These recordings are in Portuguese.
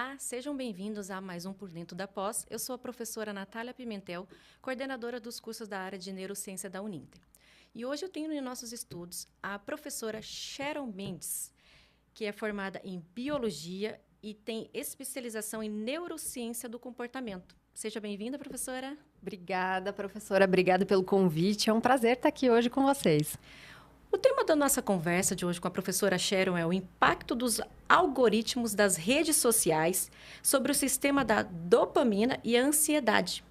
Olá, sejam bem-vindos a mais um Por Dentro da Pós. Eu sou a professora Natália Pimentel, coordenadora dos cursos da área de Neurociência da Uninter. E hoje eu tenho em nossos estudos a professora Sharon Mendes, que é formada em Biologia e tem especialização em Neurociência do Comportamento. Seja bem-vinda, professora. Obrigada, professora. Obrigada pelo convite. É um prazer estar aqui hoje com vocês. O tema da nossa conversa de hoje com a professora Sharon é o impacto dos algoritmos das redes sociais sobre o sistema da dopamina e a ansiedade.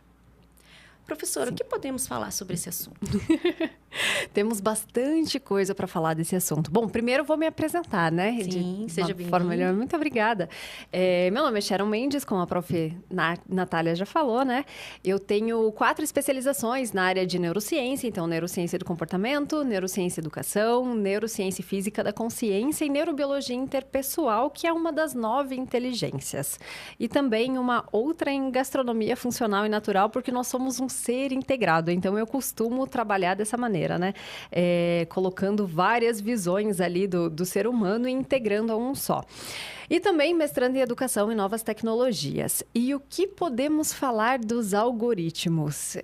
Professora, o que podemos falar sobre esse assunto? Temos bastante coisa para falar desse assunto. Bom, primeiro eu vou me apresentar, né? Sim, seja bem-vinda. Muito obrigada. Meu nome é Sharon Mendes, como a prof. Natália já falou, né? Eu tenho 4 especializações na área de neurociência, então neurociência do comportamento, neurociência educação, neurociência física da consciência e neurobiologia interpessoal, que é uma das 9 inteligências. E também uma outra em gastronomia funcional e natural, porque nós somos um ser integrado, então eu costumo trabalhar dessa maneira, né? Colocando várias visões ali do ser humano e integrando a um só. E também mestrando em educação e novas tecnologias. E o que podemos falar dos algoritmos?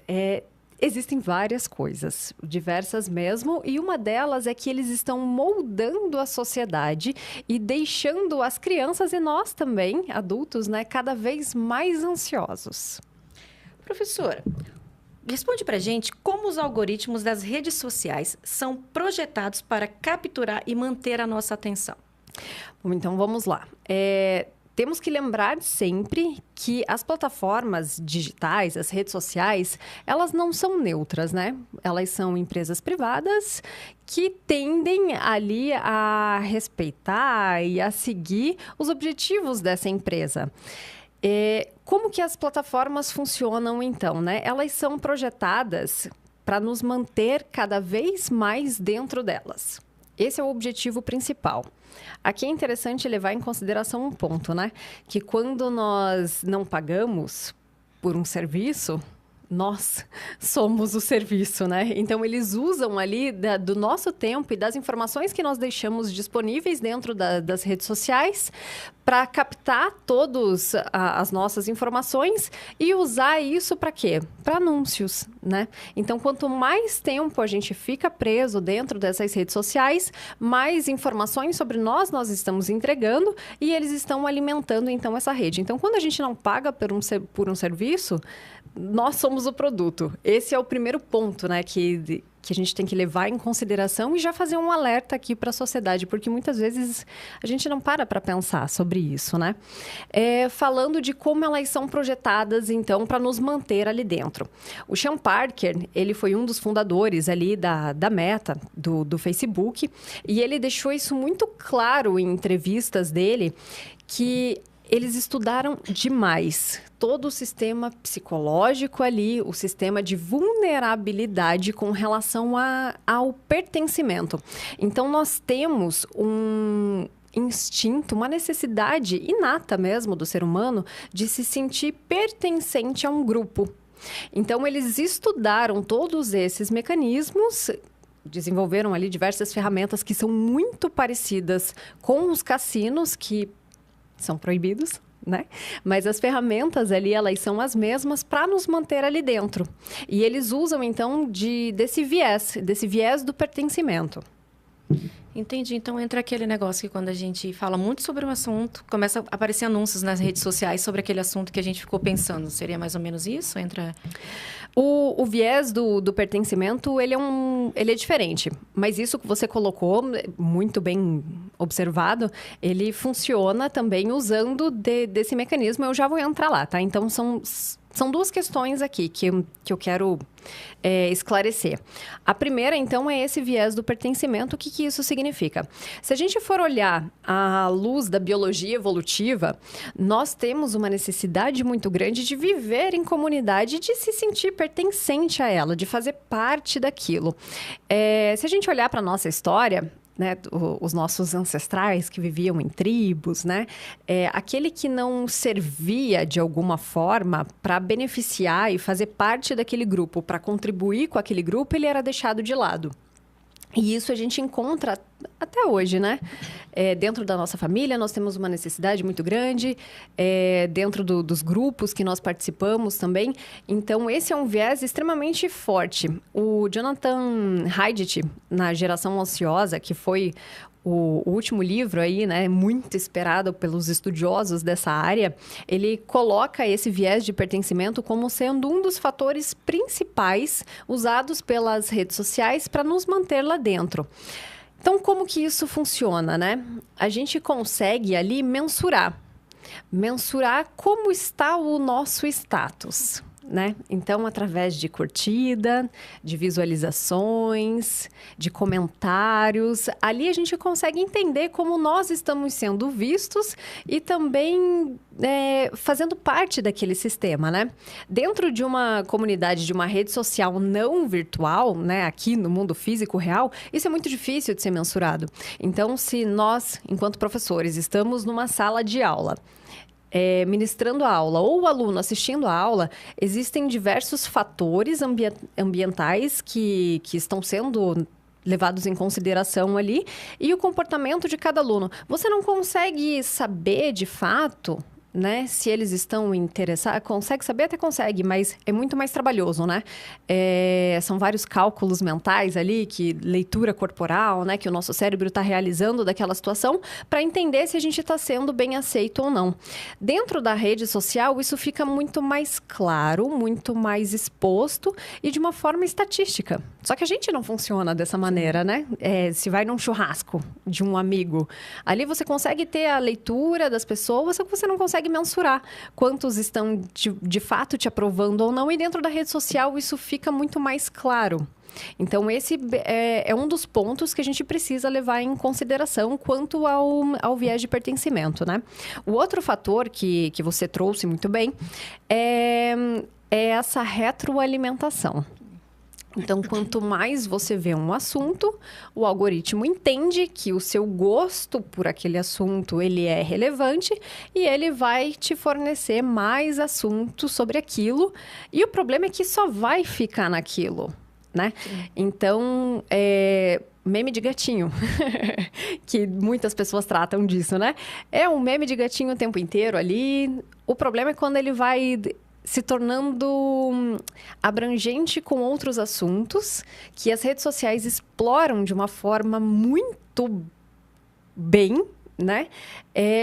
Existem várias coisas, diversas mesmo, e uma delas é que eles estão moldando a sociedade e deixando as crianças e nós também, adultos, né, cada vez mais ansiosos. Professora, responde pra gente como os algoritmos das redes sociais são projetados para capturar e manter a nossa atenção. Bom, então, vamos lá. Temos que lembrar sempre que as plataformas digitais, as redes sociais, elas não são neutras, né? Elas são empresas privadas que tendem ali a respeitar e a seguir os objetivos dessa empresa. Como que as plataformas funcionam, então, né? Elas são projetadas para nos manter cada vez mais dentro delas. Esse é o objetivo principal. Aqui é interessante levar em consideração um ponto, né? Que quando nós não pagamos por um serviço, nós somos o serviço, né? Então, eles usam ali do nosso tempo e das informações que nós deixamos disponíveis dentro das redes sociais para captar todas as nossas informações e usar isso para quê? Para anúncios, né? Então, quanto mais tempo a gente fica preso dentro dessas redes sociais, mais informações sobre nós estamos entregando e eles estão alimentando, então, essa rede. Então, quando a gente não paga por um serviço, nós somos o produto. Esse é o primeiro ponto, né, que a gente tem que levar em consideração e já fazer um alerta aqui para a sociedade, porque muitas vezes a gente não para pensar sobre isso, né? Falando de como elas são projetadas, então, para nos manter ali dentro. O Sean Parker, ele foi um dos fundadores ali da Meta, do Facebook, e ele deixou isso muito claro em entrevistas dele, que eles estudaram demais todo o sistema psicológico ali, o sistema de vulnerabilidade com relação ao pertencimento. Então, nós temos um instinto, uma necessidade inata mesmo do ser humano de se sentir pertencente a um grupo. Então, eles estudaram todos esses mecanismos, desenvolveram ali diversas ferramentas que são muito parecidas com os cassinos, que são proibidos, né? Mas as ferramentas ali, elas são as mesmas para nos manter ali dentro. E eles usam, então, desse viés do pertencimento. Entendi. Então, entra aquele negócio que quando a gente fala muito sobre um assunto, começa a aparecer anúncios nas redes sociais sobre aquele assunto que a gente ficou pensando. Seria mais ou menos isso? O viés do pertencimento, ele é diferente. Mas isso que você colocou, muito bem observado, ele funciona também usando desse mecanismo. Eu já vou entrar lá, tá? Então, são 2 questões aqui que eu quero esclarecer. A primeira, então, é esse viés do pertencimento. O que isso significa? Se a gente for olhar à luz da biologia evolutiva, nós temos uma necessidade muito grande de viver em comunidade, de se sentir pertencente a ela, de fazer parte daquilo. Se a gente olhar para a nossa história, né, os nossos ancestrais que viviam em tribos, né, aquele que não servia de alguma forma para beneficiar e fazer parte daquele grupo, para contribuir com aquele grupo, ele era deixado de lado. E isso a gente encontra até hoje, né? Dentro da nossa família, nós temos uma necessidade muito grande, dentro dos grupos que nós participamos também. Então, esse é um viés extremamente forte. O Jonathan Haidt, na Geração Ociosa, que foi o último livro aí, né, muito esperado pelos estudiosos dessa área, ele coloca esse viés de pertencimento como sendo um dos fatores principais usados pelas redes sociais para nos manter lá dentro. Então, como que isso funciona, né? A gente consegue ali mensurar como está o nosso status, né? Então, através de curtida, de visualizações, de comentários, ali a gente consegue entender como nós estamos sendo vistos e também fazendo parte daquele sistema, né? Dentro de uma comunidade, de uma rede social não virtual, né? Aqui no mundo físico real, isso é muito difícil de ser mensurado. Então, se nós, enquanto professores, estamos numa sala de aula, ministrando a aula ou o aluno assistindo a aula, existem diversos fatores ambientais que estão sendo levados em consideração ali e o comportamento de cada aluno. Você não consegue saber, de fato, né, se eles estão interessados. Consegue saber? Até consegue, mas é muito mais trabalhoso, né? São vários cálculos mentais ali, leitura corporal, né, que o nosso cérebro está realizando daquela situação para entender se a gente está sendo bem aceito ou não. Dentro da rede social, isso fica muito mais claro, muito mais exposto e de uma forma estatística. Só que a gente não funciona dessa maneira, né? Se vai num churrasco de um amigo, ali você consegue ter a leitura das pessoas, só que você não consegue mensurar quantos estão de fato te aprovando ou não. E dentro da rede social, isso fica muito mais claro. Então, esse é um dos pontos que a gente precisa levar em consideração quanto ao viés de pertencimento, né? O outro fator que você trouxe muito bem é essa retroalimentação. Então, quanto mais você vê um assunto, o algoritmo entende que o seu gosto por aquele assunto, ele é relevante e ele vai te fornecer mais assuntos sobre aquilo. E o problema é que só vai ficar naquilo, né? Então, meme de gatinho, que muitas pessoas tratam disso, né? É um meme de gatinho o tempo inteiro ali. O problema é quando ele vai se tornando abrangente com outros assuntos que as redes sociais exploram de uma forma muito bem, né?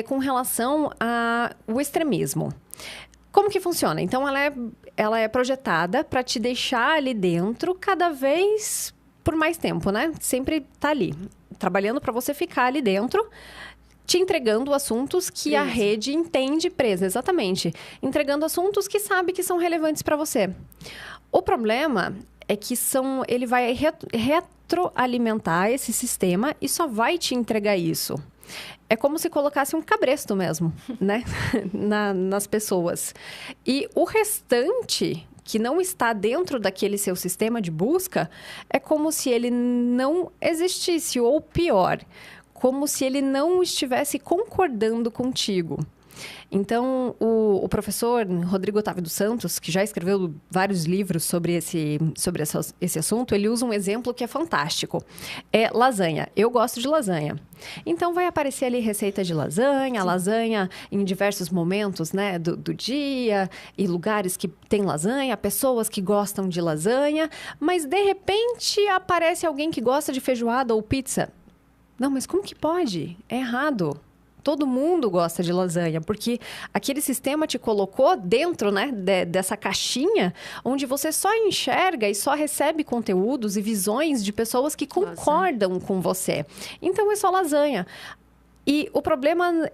Com relação ao extremismo. Como que funciona? Então, ela é projetada para te deixar ali dentro cada vez por mais tempo, né? Sempre tá ali, trabalhando para você ficar ali dentro, te entregando assuntos que a rede entende presa, exatamente. Entregando assuntos que sabe que são relevantes para você. O problema é que ele vai retroalimentar esse sistema e só vai te entregar isso. É como se colocasse um cabresto mesmo, né? nas pessoas. E o restante, que não está dentro daquele seu sistema de busca, é como se ele não existisse, ou pior, como se ele não estivesse concordando contigo. Então, o professor Rodrigo Otávio dos Santos, que já escreveu vários livros sobre esse assunto, ele usa um exemplo que é fantástico. É lasanha. Eu gosto de lasanha. Então, vai aparecer ali receita de lasanha, lasanha em diversos momentos, né, do dia, e lugares que tem lasanha, pessoas que gostam de lasanha, mas, de repente, aparece alguém que gosta de feijoada ou pizza. Não, mas como que pode? É errado. Todo mundo gosta de lasanha, porque aquele sistema te colocou dentro, né, dessa caixinha, onde você só enxerga e só recebe conteúdos e visões de pessoas que concordam com você. Então, é só lasanha. E o problema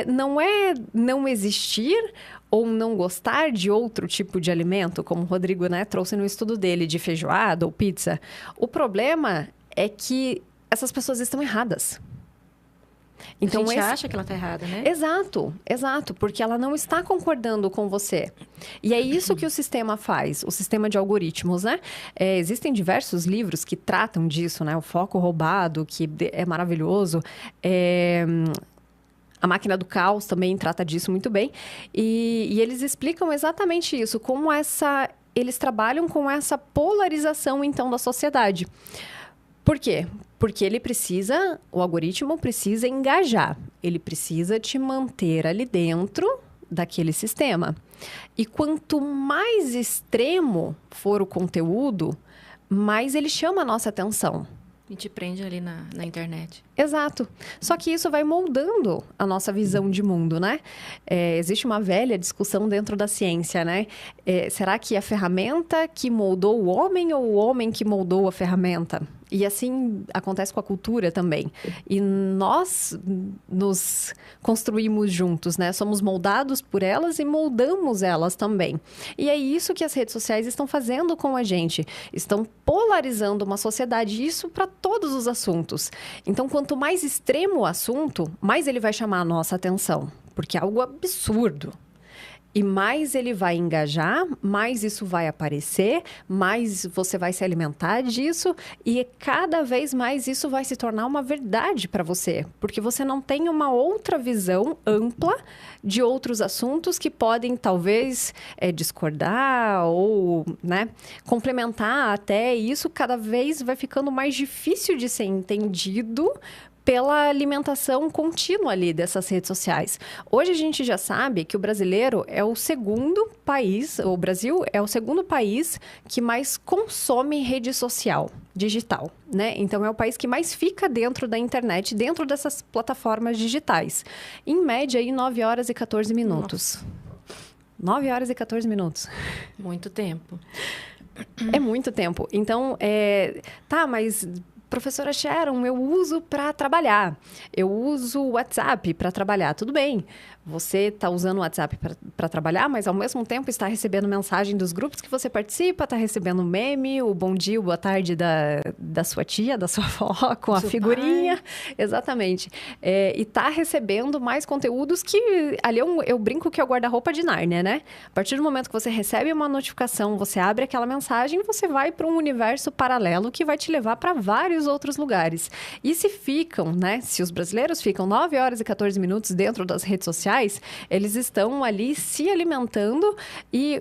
não é não existir ou não gostar de outro tipo de alimento, como o Rodrigo, né, trouxe no estudo dele, de feijoada ou pizza. O problema é que essas pessoas estão erradas. Então, a gente acha que ela está errada, né? Exato, porque ela não está concordando com você. E é isso que o sistema faz, o sistema de algoritmos, né? Existem diversos livros que tratam disso, né? O Foco Roubado, que é maravilhoso. A Máquina do Caos também trata disso muito bem. E eles explicam exatamente isso, eles trabalham com essa polarização, então, da sociedade. Por quê? Porque o algoritmo precisa engajar, ele precisa te manter ali dentro daquele sistema. E quanto mais extremo for o conteúdo, mais ele chama a nossa atenção. E te prende ali na internet. Exato. Só que isso vai moldando a nossa visão de mundo, né? Existe uma velha discussão dentro da ciência, né? Será que a ferramenta que moldou o homem ou o homem que moldou a ferramenta? E assim acontece com a cultura também. E nós nos construímos juntos, né? Somos moldados por elas e moldamos elas também. E é isso que as redes sociais estão fazendo com a gente. Estão polarizando uma sociedade, isso para todos os assuntos. Então, quanto mais extremo o assunto, mais ele vai chamar a nossa atenção. Porque é algo absurdo. E mais ele vai engajar, mais isso vai aparecer, mais você vai se alimentar disso e cada vez mais isso vai se tornar uma verdade para você, porque você não tem uma outra visão ampla de outros assuntos que podem talvez discordar ou, né, complementar até isso. Cada vez vai ficando mais difícil de ser entendido pela alimentação contínua ali dessas redes sociais. Hoje a gente já sabe que o brasileiro é o segundo país, o Brasil é o segundo país que mais consome rede social digital, né? Então é o país que mais fica dentro da internet, dentro dessas plataformas digitais. Em média, aí 9 horas e 14 minutos. Nossa. 9 horas e 14 minutos. Muito tempo. É muito tempo. Então, mas... Professora Sharon, eu uso para trabalhar. Eu uso o WhatsApp para trabalhar. Tudo bem. Você está usando o WhatsApp para trabalhar, mas ao mesmo tempo está recebendo mensagem dos grupos que você participa, está recebendo meme, o bom dia, o boa tarde da sua tia, da sua avó, com a figurinha. Pai. Exatamente. E está recebendo mais conteúdos que... Ali eu brinco que é o guarda-roupa de Nárnia, né? A partir do momento que você recebe uma notificação, você abre aquela mensagem, você vai para um universo paralelo que vai te levar para vários outros lugares. E se os brasileiros ficam 9 horas e 14 minutos dentro das redes sociais, eles estão ali se alimentando e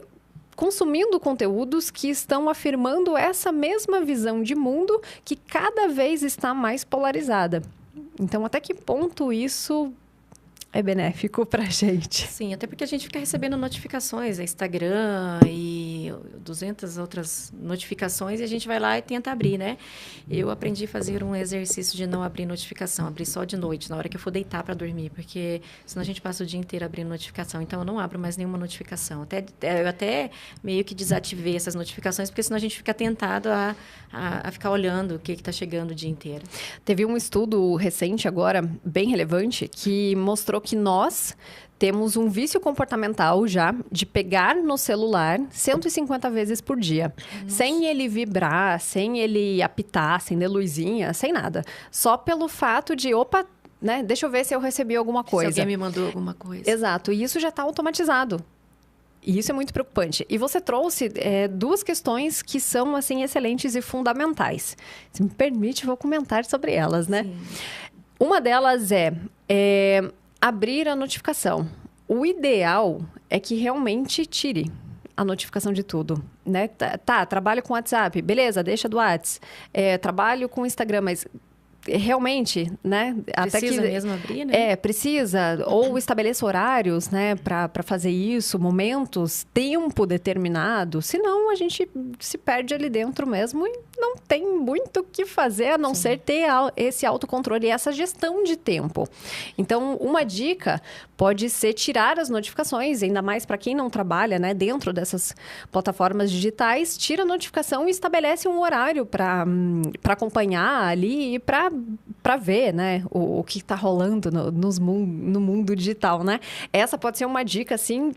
consumindo conteúdos que estão afirmando essa mesma visão de mundo que cada vez está mais polarizada. Então, até que ponto isso é benéfico pra gente? Sim, até porque a gente fica recebendo notificações, Instagram e 200 outras notificações e a gente vai lá e tenta abrir, né? Eu aprendi a fazer um exercício de não abrir notificação, abrir só de noite, na hora que eu for deitar para dormir, porque senão a gente passa o dia inteiro abrindo notificação. Então, eu não abro mais nenhuma notificação. Eu até meio que desativei essas notificações, porque senão a gente fica tentado a ficar olhando o que está chegando o dia inteiro. Teve um estudo recente agora, bem relevante, que mostrou que nós temos um vício comportamental já de pegar no celular 150 vezes por dia. Nossa. Sem ele vibrar, sem ele apitar, sem de luzinha, sem nada. Só pelo fato de, né, deixa eu ver se eu recebi alguma coisa. Se alguém me mandou alguma coisa. Exato, e isso já está automatizado. E isso é muito preocupante. E você trouxe duas questões que são, assim, excelentes e fundamentais. Se me permite, vou comentar sobre elas, né? Sim. Uma delas é abrir a notificação. O ideal é que realmente tire a notificação de tudo, né? Trabalho com WhatsApp, beleza, deixa do WhatsApp. Trabalho com Instagram, mas... realmente, né? Precisa até que, mesmo abrir, né? Precisa. Ou estabeleça horários, né? Para fazer isso, momentos, tempo determinado. Senão, a gente se perde ali dentro mesmo e não tem muito o que fazer, a não ser ter esse autocontrole e essa gestão de tempo. Então, uma dica pode ser tirar as notificações, ainda mais para quem não trabalha, né? Dentro dessas plataformas digitais, tira a notificação e estabelece um horário para acompanhar ali e para ver, né, o que está rolando no mundo digital, né? Essa pode ser uma dica, assim,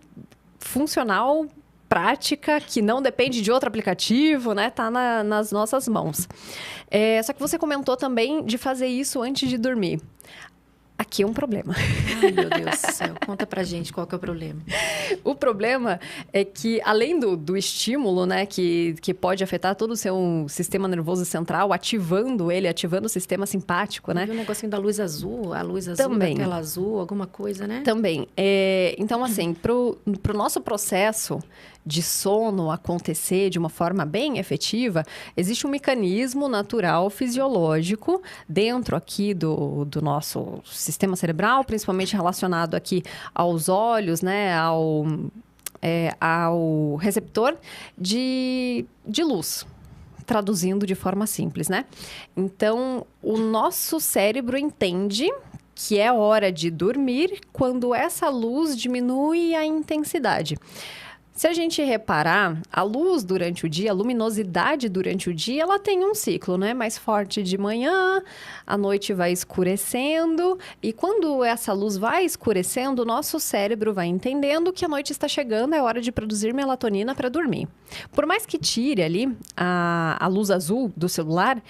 funcional, prática, que não depende de outro aplicativo, né? Tá nas nossas mãos. Só que você comentou também de fazer isso antes de dormir. Aqui é um problema. Ai, meu Deus do céu. Conta pra gente qual que é o problema. O problema é que, além do estímulo, né, que pode afetar todo o seu sistema nervoso central, ativando o sistema simpático, né? Viu o negocinho da luz azul, a luz azul, Também. da tela azul, alguma coisa, né? Também. Então, assim, pro nosso processo de sono acontecer de uma forma bem efetiva, existe um mecanismo natural, fisiológico, dentro aqui do nosso sistema cerebral, principalmente relacionado aqui aos olhos, né, ao receptor de luz. Traduzindo de forma simples, né? Então, o nosso cérebro entende que é hora de dormir quando essa luz diminui a intensidade. Se a gente reparar, a luz durante o dia, a luminosidade durante o dia, ela tem um ciclo, né? Mais forte de manhã, à noite vai escurecendo. E quando essa luz vai escurecendo, o nosso cérebro vai entendendo que a noite está chegando, é hora de produzir melatonina para dormir. Por mais que tire ali a luz azul do celular,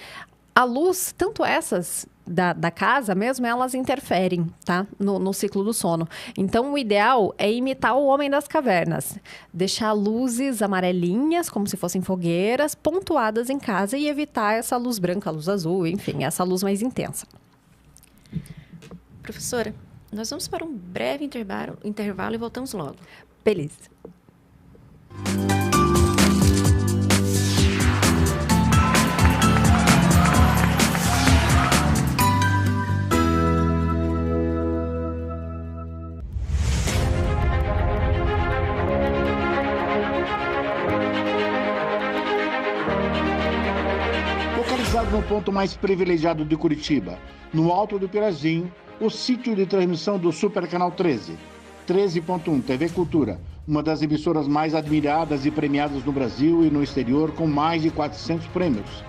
a luz, tanto essas da casa mesmo, elas interferem, tá? No ciclo do sono. Então, o ideal é imitar o homem das cavernas. Deixar luzes amarelinhas, como se fossem fogueiras, pontuadas em casa e evitar essa luz branca, luz azul, enfim, essa luz mais intensa. Professora, nós vamos para um breve intervalo e voltamos logo. Beleza. Localizado no ponto mais privilegiado de Curitiba, no Alto do Pirazinho, o sítio de transmissão do Super Canal 13. 13.1 TV Cultura, uma das emissoras mais admiradas e premiadas no Brasil e no exterior, com mais de 400 prêmios.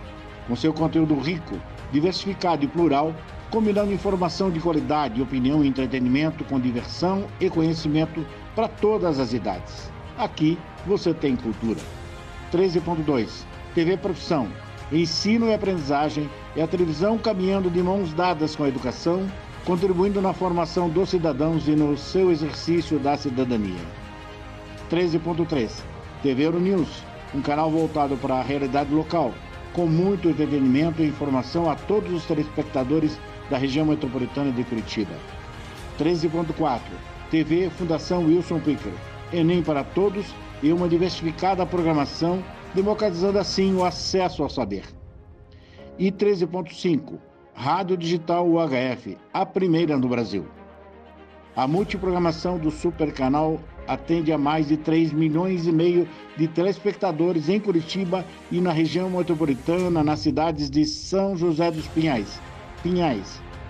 Com seu conteúdo rico, diversificado e plural, combinando informação de qualidade, opinião e entretenimento com diversão e conhecimento para todas as idades. Aqui você tem cultura. 13.2 TV Profissão. Ensino e aprendizagem é a televisão caminhando de mãos dadas com a educação, contribuindo na formação dos cidadãos e no seu exercício da cidadania. 13.3 TV Euronews, um canal voltado para a realidade local, com muito entretenimento e informação a todos os telespectadores da região metropolitana de Curitiba. 13.4 TV Fundação Wilson Picker, Enem para todos e uma diversificada programação, democratizando assim o acesso ao saber. E 13.5 Rádio Digital UHF, a primeira no Brasil. A multiprogramação do Super Canal atende a mais de 3,5 milhões de telespectadores em Curitiba e na região metropolitana, nas cidades de São José dos Pinhais,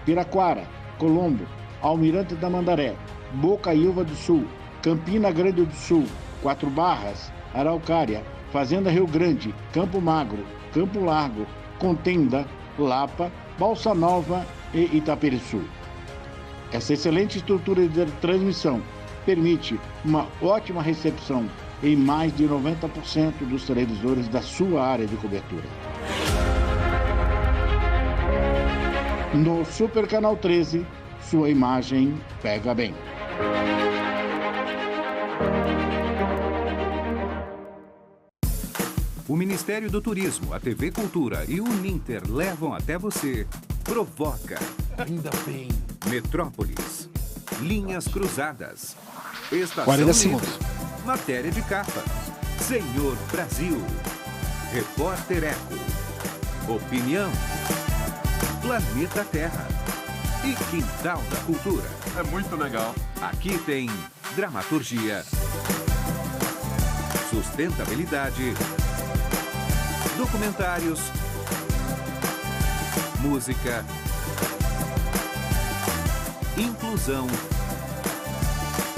Piraquara, Colombo, Almirante da Mandaré, Bocaiúva do Sul, Campina Grande do Sul, Quatro Barras, Araucária, Fazenda Rio Grande, Campo Magro, Campo Largo, Contenda, Lapa, Balsa Nova e Itaperiçu. Essa excelente estrutura de transmissão permite uma ótima recepção em mais de 90% dos televisores da sua área de cobertura. No Super Canal 13, sua imagem pega bem. O Ministério do Turismo, a TV Cultura e o Uninter levam até você Provoca. Ainda bem. Metrópolis. Linhas Cruzadas. Estação 40 Livre. segundos. Matéria de capa. Senhor Brasil. Repórter Eco. Opinião. Planeta Terra. E Quintal da Cultura. É muito legal. Aqui tem dramaturgia, sustentabilidade, documentários, música, inclusão,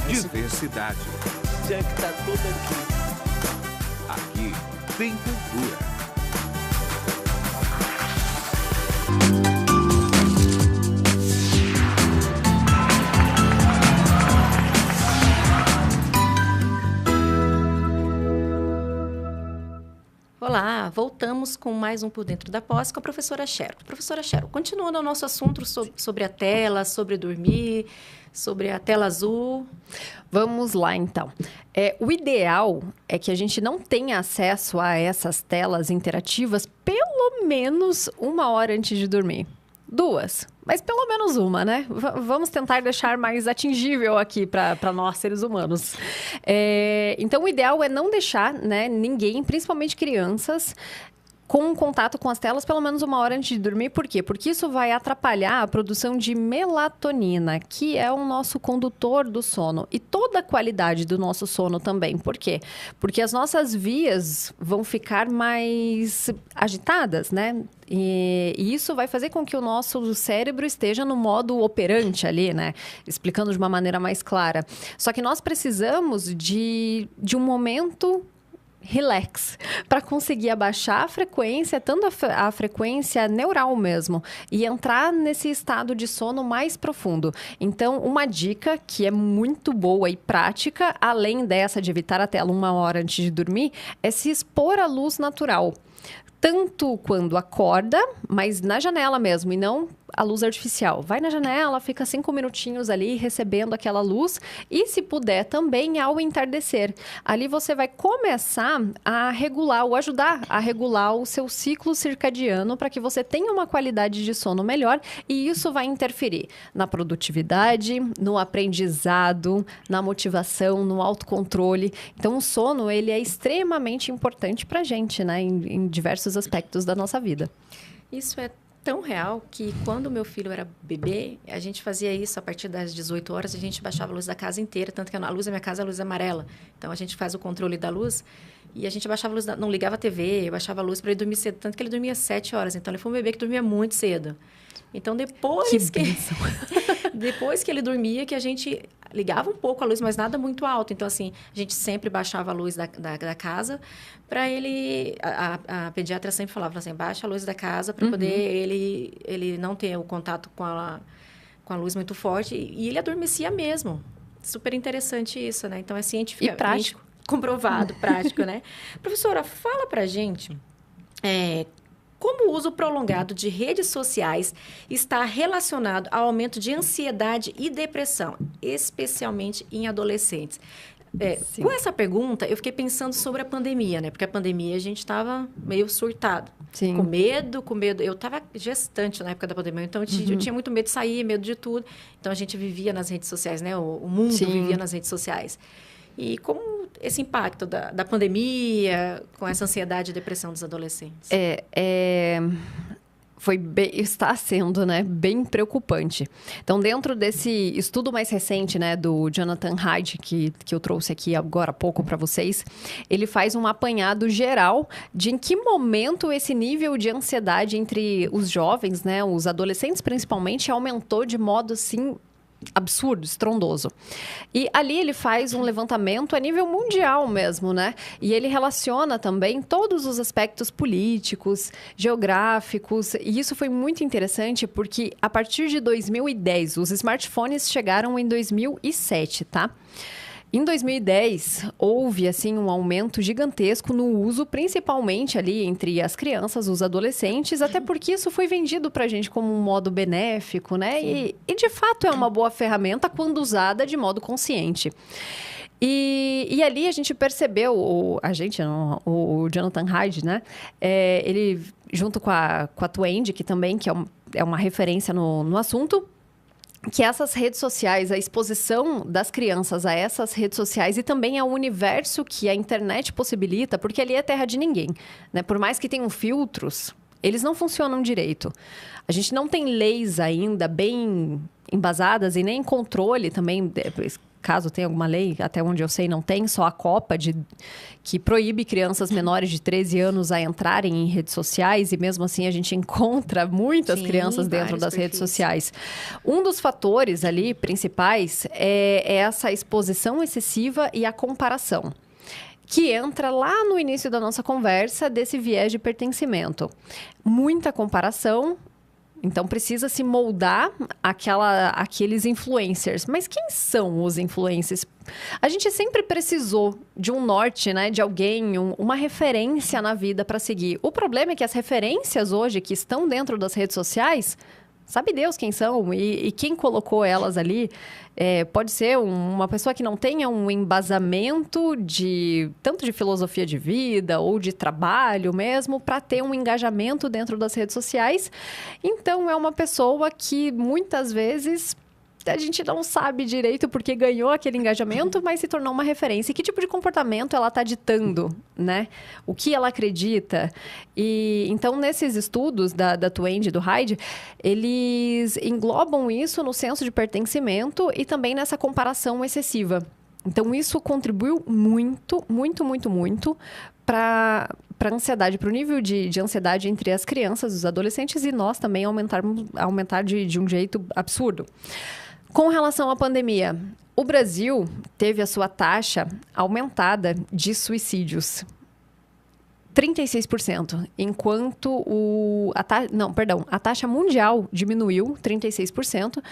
diversidade. Tinha que estar tudo aqui. Aqui tem cultura. voltamos com mais um Por Dentro da Pós com a professora Cheryl. Professora Cheryl, continuando o nosso assunto sobre a tela, sobre dormir, sobre a tela azul. Vamos lá, então. O ideal é que a gente não tenha acesso a essas telas interativas pelo menos 1 hora antes de dormir. 2, mas pelo menos 1, né? Vamos tentar deixar mais atingível aqui para nós, seres humanos. Então, o ideal é não deixar, né, ninguém, principalmente crianças, com contato com as telas pelo menos 1 hora antes de dormir. Por quê? Porque isso vai atrapalhar a produção de melatonina, que é o nosso condutor do sono. E toda a qualidade do nosso sono também. Por quê? Porque as nossas vias vão ficar mais agitadas, né? E isso vai fazer com que o nosso cérebro esteja no modo operante ali, né? Explicando de uma maneira mais clara. Só que nós precisamos de um momento relax, para conseguir abaixar a frequência, tanto a frequência neural mesmo, e entrar nesse estado de sono mais profundo. Então, uma dica que é muito boa e prática, além dessa de evitar a tela 1 hora antes de dormir, é se expor à luz natural. Tanto quando acorda, mas na janela mesmo, e não a luz artificial. Vai na janela, fica 5 minutinhos ali recebendo aquela luz e, se puder, também ao entardecer. Ali você vai começar a regular ou ajudar a regular o seu ciclo circadiano para que você tenha uma qualidade de sono melhor, e isso vai interferir na produtividade, no aprendizado, na motivação, no autocontrole. Então, o sono, ele é extremamente importante para a gente, né, em diversos aspectos da nossa vida. Isso é tão real que quando meu filho era bebê, a gente fazia isso a partir das 18 horas, a gente baixava a luz da casa inteira, tanto que a luz da minha casa é a luz amarela. Então, a gente faz o controle da luz e a gente baixava a luz, não ligava a TV, eu baixava a luz para ele dormir cedo, tanto que ele dormia 7 horas. Então, ele foi um bebê que dormia muito cedo. Então, depois que ele dormia, que a gente ligava um pouco a luz, mas nada muito alto. Então, assim, a gente sempre baixava a luz da casa para ele... A pediatra sempre falava assim, baixa a luz da casa para poder ele não ter o contato com a luz muito forte. E ele adormecia mesmo. Super interessante isso, né? Então, é cientificamente... E prático. Comprovado, prático, né? Professora, fala pra gente... como o uso prolongado de redes sociais está relacionado ao aumento de ansiedade e depressão, especialmente em adolescentes? Com essa pergunta, eu fiquei pensando sobre a pandemia, né? Porque a pandemia a gente estava meio surtado. Sim. Com medo. Eu estava gestante na época da pandemia, então eu tinha muito medo de sair, medo de tudo. Então, a gente vivia nas redes sociais, né? O mundo vivia nas redes sociais. E como esse impacto da pandemia com essa ansiedade e depressão dos adolescentes? Está sendo, né, bem preocupante. Então, dentro desse estudo mais recente, né, do Jonathan Haidt, que eu trouxe aqui agora há pouco para vocês, ele faz um apanhado geral de em que momento esse nível de ansiedade entre os jovens, né, os adolescentes principalmente, aumentou de modo, assim, absurdo, estrondoso. E ali ele faz um levantamento a nível mundial mesmo, né? E ele relaciona também todos os aspectos políticos, geográficos. E isso foi muito interessante porque a partir de 2010, os smartphones chegaram em 2007, tá? Em 2010, houve, assim, um aumento gigantesco no uso, principalmente ali entre as crianças, os adolescentes, até porque isso foi vendido pra gente como um modo benéfico, né? E de fato, é uma boa ferramenta quando usada de modo consciente. E ali a gente percebeu, o Jonathan Haidt, né? Ele, junto com a Twain, que também é uma referência no assunto, que essas redes sociais, a exposição das crianças a essas redes sociais e também ao universo que a internet possibilita, porque ali é terra de ninguém, né? Por mais que tenham filtros, eles não funcionam direito. A gente não tem leis ainda bem embasadas e nem controle também, caso tenha alguma lei, até onde eu sei não tem, só a Copa, que proíbe crianças menores de 13 anos a entrarem em redes sociais, e mesmo assim a gente encontra muitas crianças dentro das redes sociais. Um dos fatores ali principais é essa exposição excessiva e a comparação, que entra lá no início da nossa conversa desse viés de pertencimento. Muita comparação, Então, precisa se moldar aqueles influencers. Mas quem são os influencers? A gente sempre precisou de um norte, né? De alguém, uma referência na vida para seguir. O problema é que as referências hoje que estão dentro das redes sociais, sabe Deus quem são e quem colocou elas ali. Pode ser uma pessoa que não tenha um embasamento tanto de filosofia de vida ou de trabalho mesmo, para ter um engajamento dentro das redes sociais. Então, é uma pessoa que muitas vezes a gente não sabe direito porque ganhou aquele engajamento, mas se tornou uma referência. E que tipo de comportamento ela está ditando, né? O que ela acredita. E então, nesses estudos da Twain e do Hyde, eles englobam isso no senso de pertencimento e também nessa comparação excessiva. Então, isso contribuiu muito, muito, muito, muito para a ansiedade, para o nível de ansiedade entre as crianças, os adolescentes e nós também aumentar de um jeito absurdo. Com relação à pandemia, o Brasil teve a sua taxa aumentada de suicídios. 36%, enquanto a taxa mundial diminuiu 36%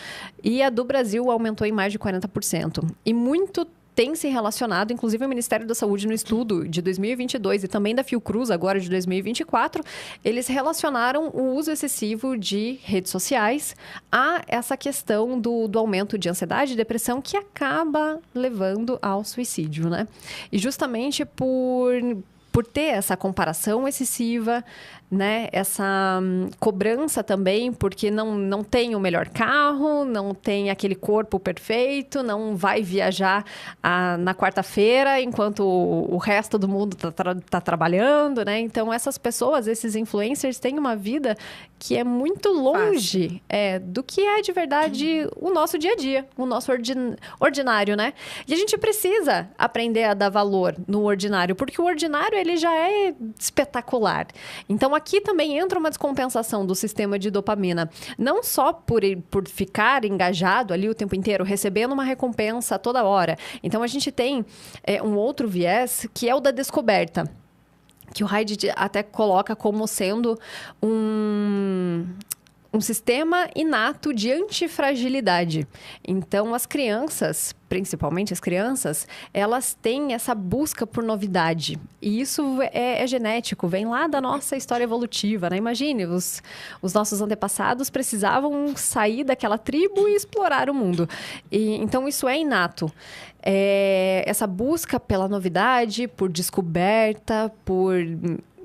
e a do Brasil aumentou em mais de 40%. E muito tem se relacionado, inclusive o Ministério da Saúde no estudo de 2022 e também da Fiocruz agora de 2024, eles relacionaram o uso excessivo de redes sociais a essa questão do aumento de ansiedade e depressão que acaba levando ao suicídio, né? E justamente por ter essa comparação excessiva, né? Essa cobrança também, porque não tem o melhor carro, não tem aquele corpo perfeito, não vai viajar na quarta-feira enquanto o resto do mundo tá trabalhando, né? Então, essas pessoas, esses influencers, têm uma vida que é muito longe do que é de verdade o nosso dia a dia, o nosso ordinário, né? E a gente precisa aprender a dar valor no ordinário, porque o ordinário, ele já é espetacular. Então, aqui também entra uma descompensação do sistema de dopamina. Não só por ficar engajado ali o tempo inteiro, recebendo uma recompensa toda hora. Então, a gente tem um outro viés, que é o da descoberta. Que o Hyde até coloca como sendo um sistema inato de antifragilidade. Então, as crianças, principalmente as crianças, elas têm essa busca por novidade. E isso é genético, vem lá da nossa história evolutiva, né? Imagine, os nossos antepassados precisavam sair daquela tribo e explorar o mundo. Então, isso é inato. Essa busca pela novidade, por descoberta, por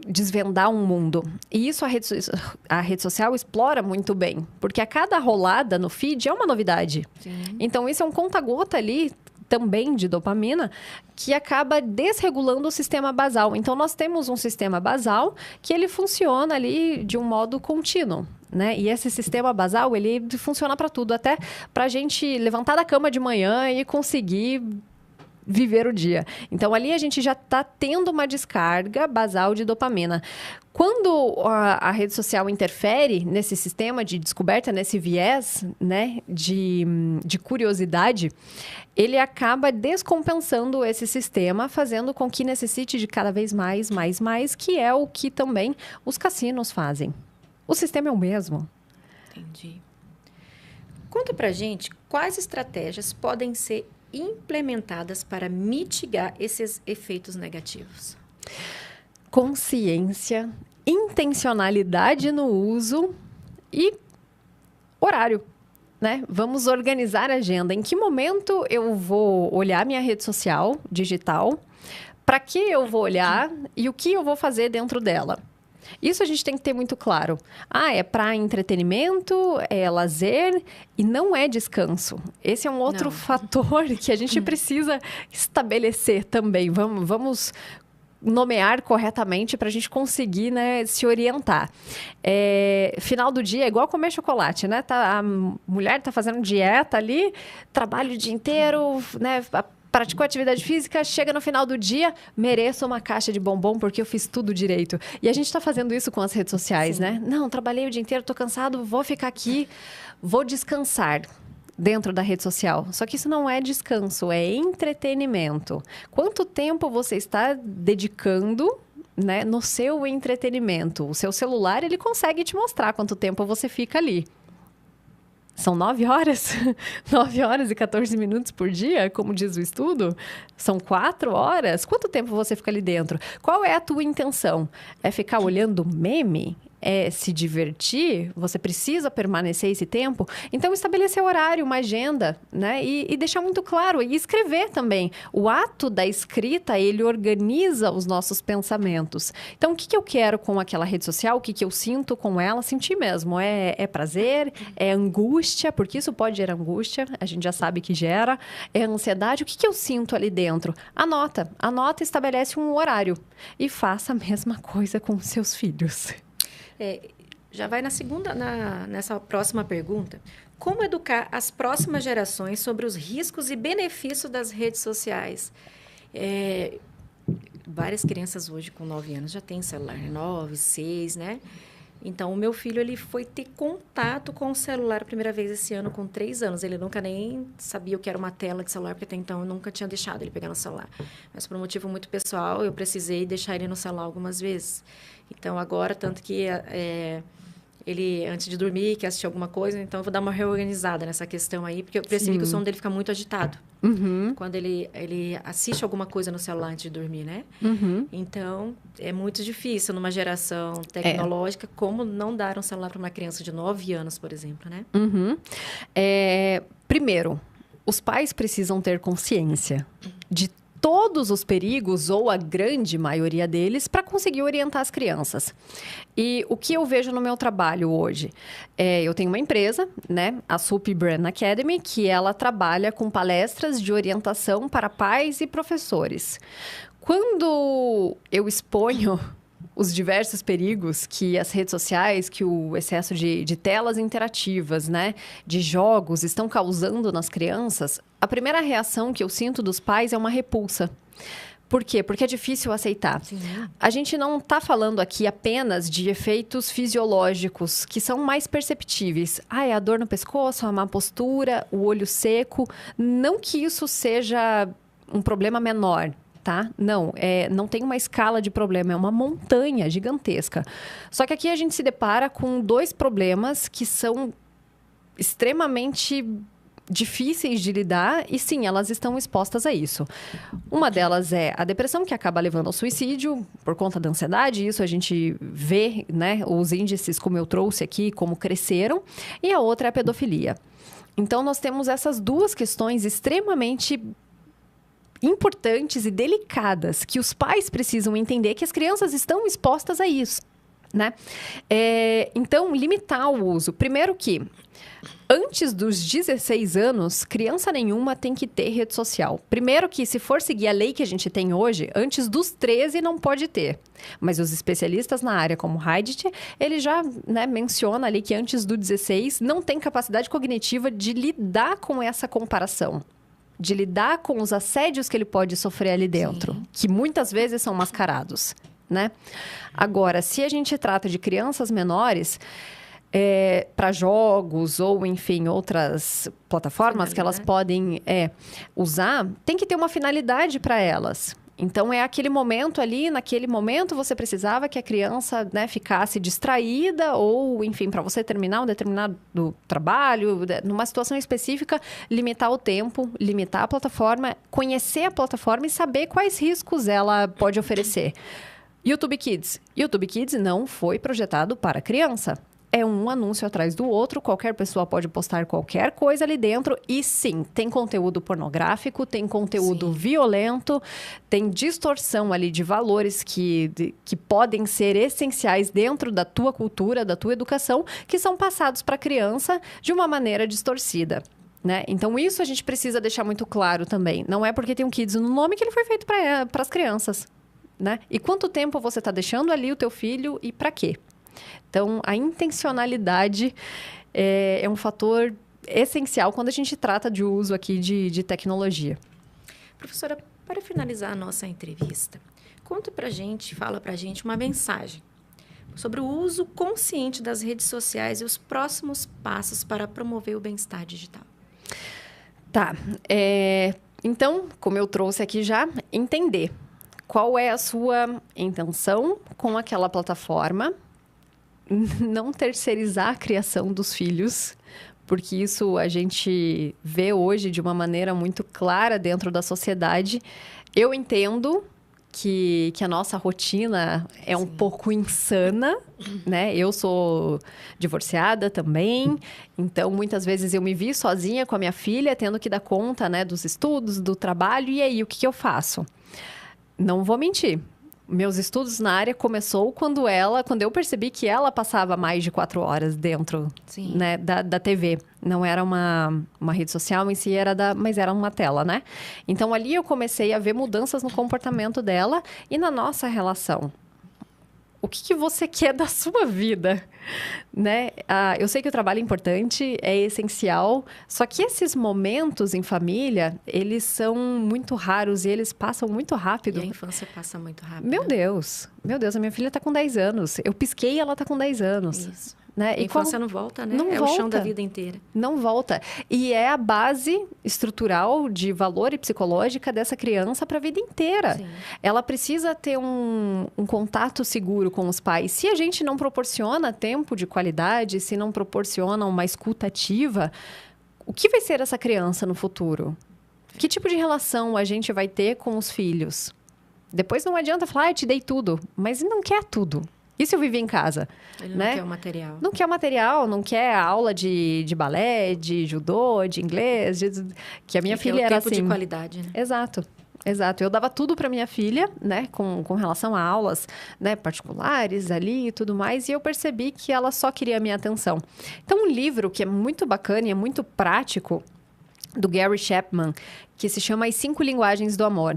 desvendar um mundo. E isso a rede social explora muito bem, porque a cada rolada no feed é uma novidade. Sim. Então, isso é um conta-gota ali também de dopamina que acaba desregulando o sistema basal. Então, nós temos um sistema basal que ele funciona ali de um modo contínuo, né? E esse sistema basal, ele funciona para tudo, até para a gente levantar da cama de manhã e conseguir viver o dia. Então, ali a gente já está tendo uma descarga basal de dopamina. Quando a rede social interfere nesse sistema de descoberta, nesse viés, né, de curiosidade, ele acaba descompensando esse sistema, fazendo com que necessite de cada vez mais, que é o que também os cassinos fazem. O sistema é o mesmo. Entendi. Conta pra gente quais estratégias podem ser implementadas para mitigar esses efeitos negativos. Consciência, intencionalidade no uso e horário, né? Vamos organizar a agenda. Em que momento eu vou olhar minha rede social digital? Para que eu vou olhar e o que eu vou fazer dentro dela? Isso a gente tem que ter muito claro. É para entretenimento, é lazer e não é descanso. Esse é um outro fator que a gente precisa estabelecer também. Vamos nomear corretamente para a gente conseguir, né, se orientar. Final do dia é igual comer chocolate, né? A mulher está fazendo dieta ali, trabalha o dia inteiro, né? Praticou atividade física, chega no final do dia, mereço uma caixa de bombom porque eu fiz tudo direito. E a gente está fazendo isso com as redes sociais, Sim. né? Não, trabalhei o dia inteiro, estou cansado, vou ficar aqui, vou descansar dentro da rede social. Só que isso não é descanso, é entretenimento. Quanto tempo você está dedicando, né, no seu entretenimento. O seu celular, ele consegue te mostrar quanto tempo você fica ali. São 9 horas? 9 horas e 14 minutos por dia, como diz o estudo? São 4 horas? Quanto tempo você fica ali dentro? Qual é a tua intenção? É ficar olhando meme? É se divertir? Você precisa permanecer esse tempo? Então, estabelecer horário, uma agenda, né? E deixar muito claro. E escrever também. O ato da escrita, ele organiza os nossos pensamentos. Então, o que eu quero com aquela rede social? O que eu sinto com ela? Sentir mesmo. É prazer? É angústia? Porque isso pode gerar angústia. A gente já sabe que gera. É ansiedade? O que eu sinto ali dentro? Anota. Anota e estabelece um horário. E faça a mesma coisa com os seus filhos. Já vai nessa próxima pergunta. Como educar as próximas gerações sobre os riscos e benefícios das redes sociais? Várias crianças hoje com 9 anos já têm celular, 9, 6, né? Então, o meu filho, ele foi ter contato com o celular a primeira vez esse ano com 3 anos. Ele nunca nem sabia o que era uma tela de celular, porque até então eu nunca tinha deixado ele pegar no celular. Mas por um motivo muito pessoal, eu precisei deixar ele no celular algumas vezes. Então, agora, tanto que ele, antes de dormir, quer assistir alguma coisa, então eu vou dar uma reorganizada nessa questão aí, porque eu percebi que o sono dele fica muito agitado. Quando ele assiste alguma coisa no celular antes de dormir, né? Então, é muito difícil numa geração tecnológica, como não dar um celular para uma criança de 9 anos, por exemplo, né? Primeiro, os pais precisam ter consciência de todos os perigos, ou a grande maioria deles, para conseguir orientar as crianças. E o que eu vejo no meu trabalho hoje? Eu tenho uma empresa, né, a SUP Brand Academy, que ela trabalha com palestras de orientação para pais e professores. Quando eu exponho os diversos perigos que as redes sociais, que o excesso de telas interativas, né, de jogos estão causando nas crianças, a primeira reação que eu sinto dos pais é uma repulsa. Por quê? Porque é difícil aceitar. Sim. A gente não está falando aqui apenas de efeitos fisiológicos, que são mais perceptíveis. É a dor no pescoço, a má postura, o olho seco. Não que isso seja um problema menor, tá? Não, não tem uma escala de problema, é uma montanha gigantesca. Só que aqui a gente se depara com 2 problemas que são extremamente difíceis de lidar e, sim, elas estão expostas a isso. Uma delas é a depressão, que acaba levando ao suicídio por conta da ansiedade. Isso a gente vê, né? Os índices, como eu trouxe aqui, como cresceram. E a outra é a pedofilia. Então, nós temos essas 2 questões extremamente importantes e delicadas que os pais precisam entender que as crianças estão expostas a isso, né? Então, limitar o uso. Primeiro que, antes dos 16 anos, criança nenhuma tem que ter rede social. Primeiro que, se for seguir a lei que a gente tem hoje, antes dos 13 não pode ter. Mas os especialistas na área, como Heidt, ele já, né, menciona ali que antes do 16 não tem capacidade cognitiva de lidar com essa comparação, de lidar com os assédios que ele pode sofrer ali dentro, Sim. que muitas vezes são mascarados, né? Agora, se a gente trata de crianças menores, para jogos ou, enfim, outras plataformas que elas podem usar, tem que ter uma finalidade para elas. Então, é aquele momento ali, naquele momento você precisava que a criança, né, ficasse distraída ou, enfim, para você terminar um determinado trabalho, numa situação específica, limitar o tempo, limitar a plataforma, conhecer a plataforma e saber quais riscos ela pode oferecer. YouTube Kids. YouTube Kids não foi projetado para criança. É um anúncio atrás do outro, qualquer pessoa pode postar qualquer coisa ali dentro. E sim, tem conteúdo pornográfico, tem conteúdo violento, tem distorção ali de valores que podem ser essenciais dentro da tua cultura, da tua educação, que são passados para a criança de uma maneira distorcida, né? Então, isso a gente precisa deixar muito claro também. Não é porque tem um Kids no nome que ele foi feito para as crianças, né? E quanto tempo você está deixando ali o teu filho e para quê? Então, a intencionalidade é um fator essencial quando a gente trata de uso aqui de tecnologia. Professora, para finalizar a nossa entrevista, fala pra gente uma mensagem sobre o uso consciente das redes sociais e os próximos passos para promover o bem-estar digital. Tá. Então, como eu trouxe aqui já, entender qual é a sua intenção com aquela plataforma, não terceirizar a criação dos filhos, porque isso a gente vê hoje de uma maneira muito clara dentro da sociedade. Eu entendo que a nossa rotina é um pouco insana, né? Eu sou divorciada também, então muitas vezes eu me vi sozinha com a minha filha, tendo que dar conta, né, dos estudos, do trabalho, e aí o que eu faço? Não vou mentir. Meus estudos na área começou quando eu percebi que ela passava mais de 4 horas dentro, né, da TV. Não era uma rede social em si, mas era uma tela, né? Então, ali eu comecei a ver mudanças no comportamento dela e na nossa relação. O que você quer da sua vida, né? Eu sei que o trabalho é importante, é essencial, só que esses momentos em família, eles são muito raros e eles passam muito rápido. E a infância passa muito rápido. Meu Deus, a minha filha está com 10 anos. Eu pisquei e ela está com 10 anos. Isso. Né? A infância não volta, né? Não é volta. O chão da vida inteira. Não volta. E é a base estrutural de valor e psicológica dessa criança para a vida inteira. Sim. Ela precisa ter um contato seguro com os pais. Se a gente não proporciona tempo de qualidade, se não proporciona uma escuta ativa, o que vai ser essa criança no futuro? Que tipo de relação a gente vai ter com os filhos? Depois não adianta falar, eu te dei tudo, mas não quer tudo. Isso eu vivi em casa. Ele né? não quer o material. Não quer o material, não quer a aula de balé, de judô, de inglês, que a minha filha era assim. Tempo de qualidade, né? Exato. Eu dava tudo para minha filha, né, com relação a aulas, né, particulares ali e tudo mais, e eu percebi que ela só queria a minha atenção. Então, um livro que é muito bacana e é muito prático, do Gary Chapman, que se chama As 5 Linguagens do Amor.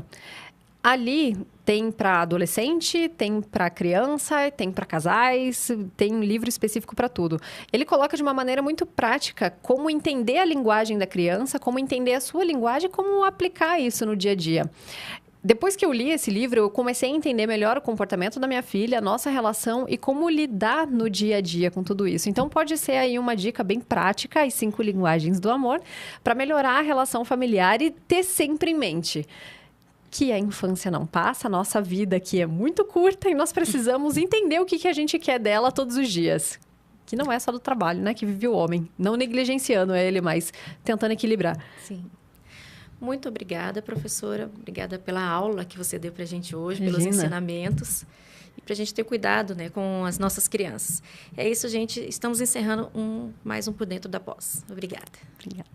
Ali tem para adolescente, tem para criança, tem para casais, tem um livro específico para tudo. Ele coloca de uma maneira muito prática como entender a linguagem da criança, como entender a sua linguagem, como aplicar isso no dia a dia. Depois que eu li esse livro, eu comecei a entender melhor o comportamento da minha filha, a nossa relação e como lidar no dia a dia com tudo isso. Então, pode ser aí uma dica bem prática, as 5 linguagens do amor, para melhorar a relação familiar e ter sempre em mente que a infância não passa, a nossa vida aqui é muito curta e nós precisamos entender o que a gente quer dela todos os dias. Que não é só do trabalho, né? Que vive o homem. Não negligenciando ele, mas tentando equilibrar. Sim. Muito obrigada, professora. Obrigada pela aula que você deu para a gente hoje, pelos ensinamentos. E para a gente ter cuidado, né, com as nossas crianças. É isso, gente. Estamos encerrando mais um Por Dentro da Pós. Obrigada. Obrigada.